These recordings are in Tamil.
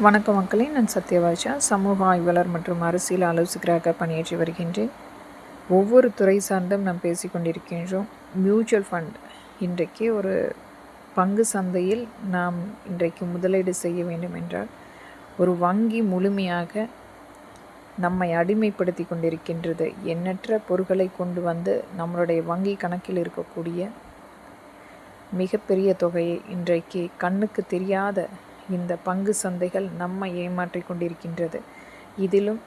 வணக்கம் மக்களே, நான் சத்யவாச்சா, சமூக ஆய்வாளர் மற்றும் அரசியல் ஆலோசகராக பணியாற்றி வருகின்றேன். ஒவ்வொரு துறை சார்ந்தும் நாம் பேசிக்கொண்டிருக்கின்றோம். மியூச்சுவல் ஃபண்ட் இன்றைக்கு ஒரு பங்கு சந்தையில் நாம் இன்றைக்கு முதலீடு செய்ய வேண்டும் என்றால் ஒரு வங்கி முழுமையாக நம்மை அடிமைப்படுத்தி கொண்டிருக்கின்றது. எண்ணற்ற பொருட்களை கொண்டு வந்து நம்மளுடைய வங்கி கணக்கில் இருக்கக்கூடிய மிகப்பெரிய தொகையை இன்றைக்கு கண்ணுக்கு தெரியாத இந்த பங்கு சந்தைகள் நம்மை ஏமாற்றி கொண்டிருக்கின்றது. இதிலும்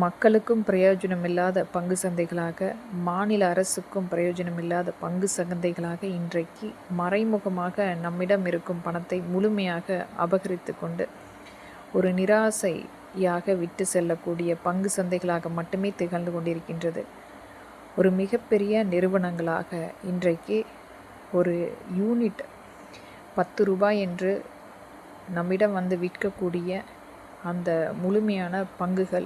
மக்களுக்கும் பிரயோஜனமில்லாத பங்கு சந்தைகளாக, மாநில அரசுக்கும் பிரயோஜனமில்லாத பங்கு சந்தைகளாக இன்றைக்கு மறைமுகமாக நம்மிடம் இருக்கும் பணத்தை முழுமையாக அபகரித்து கொண்டு ஒரு நிராசையாக விட்டு செல்லக்கூடிய பங்கு சந்தைகளாக மட்டுமே திகழ்ந்து கொண்டிருக்கின்றது. ஒரு மிகப்பெரிய நிறுவனங்களாக இன்றைக்கு ஒரு யூனிட் 10 ரூபாய் என்று நம்மிடம் வந்து விற்கக்கூடிய அந்த முழுமையான பங்குகள்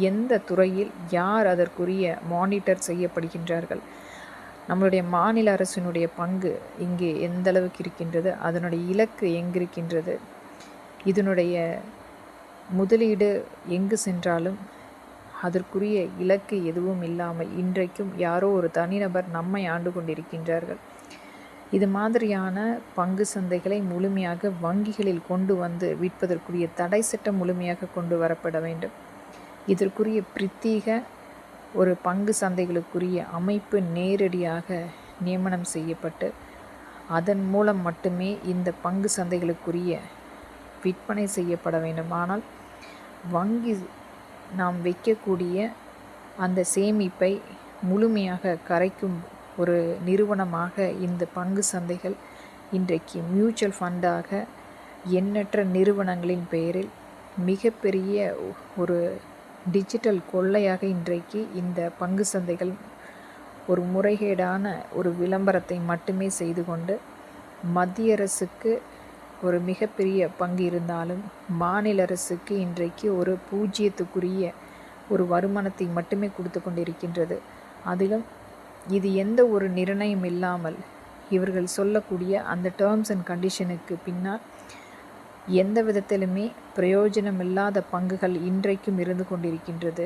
எந்த துறையில் யார் அதற்குரிய மானிட்டர் செய்யப்படுகின்றார்கள், நம்மளுடைய மாநில அரசினுடைய பங்கு இங்கே எந்த அளவுக்கு இருக்கின்றது, அதனுடைய இலக்கு எங்கிருக்கின்றது, இதனுடைய முதலீடு எங்கு சென்றாலும் அதற்குரிய இலக்கு எதுவும் இல்லாமல் இன்றைக்கும் யாரோ ஒரு தனிநபர் நம்மை ஆண்டு கொண்டிருக்கின்றார்கள். இது மாதிரியான பங்கு சந்தைகளை முழுமையாக வங்கிகளில் கொண்டு வந்து விற்பதற்குரிய தடை சட்டம் முழுமையாக கொண்டு வரப்பட வேண்டும். இதற்குரிய பிரத்யேக ஒரு பங்கு சந்தைகளுக்குரிய அமைப்பு நேரடியாக நியமனம் செய்யப்பட்டு அதன் மூலம் மட்டுமே இந்த பங்கு சந்தைகளுக்குரிய விற்பனை செய்யப்பட வேண்டும். ஆனால் வங்கி நாம் வைக்கக்கூடிய அந்த சேமிப்பை முழுமையாக கரைக்கும் ஒரு நிறுவனமாக இந்த பங்கு சந்தைகள் இன்றைக்கு மியூச்சுவல் ஃபண்டாக எண்ணற்ற நிறுவனங்களின் பெயரில் மிகப்பெரிய ஒரு டிஜிட்டல் கொள்ளையாக இன்றைக்கு இந்த பங்கு சந்தைகள் ஒரு முறைகேடான ஒரு விளம்பரத்தை மட்டுமே செய்து கொண்டு மத்திய அரசுக்கு ஒரு மிகப்பெரிய பங்கு இருந்தாலும் மாநில அரசுக்கு இன்றைக்கு ஒரு பூஜ்ஜியத்துக்குரிய ஒரு வருமானத்தை மட்டுமே கொடுத்து கொண்டிருக்கின்றது. அதிலும் இது எந்த ஒரு நிர்ணயம் இல்லாமல் இவர்கள் சொல்லக்கூடிய அந்த டேர்ம்ஸ் அண்ட் கண்டிஷனுக்கு பின்னால் எந்த விதத்திலுமே பிரயோஜனமில்லாத பங்குகள் இன்றைக்கும் இருந்து கொண்டிருக்கின்றது.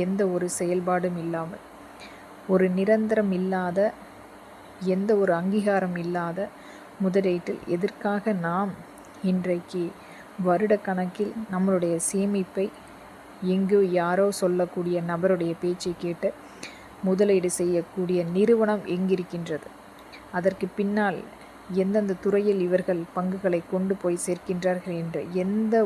எந்த ஒரு செயல்பாடும் இல்லாமல், ஒரு நிரந்தரம் இல்லாத, எந்த ஒரு அங்கீகாரம் இல்லாத முதலீட்டில் எதற்காக நாம் இன்றைக்கு வருடக்கணக்கில் நம்மளுடைய சேமிப்பை எங்கோ யாரோ சொல்லக்கூடிய நபருடைய பேச்சை கேட்டு முதலீடு செய்யக்கூடிய நிறுவனம் எங்கிருக்கின்றது, அதற்கு பின்னால் எந்தெந்த துறையில் இவர்கள் பங்குகளை கொண்டு போய் சேர்க்கின்றார்கள் என்ற எந்த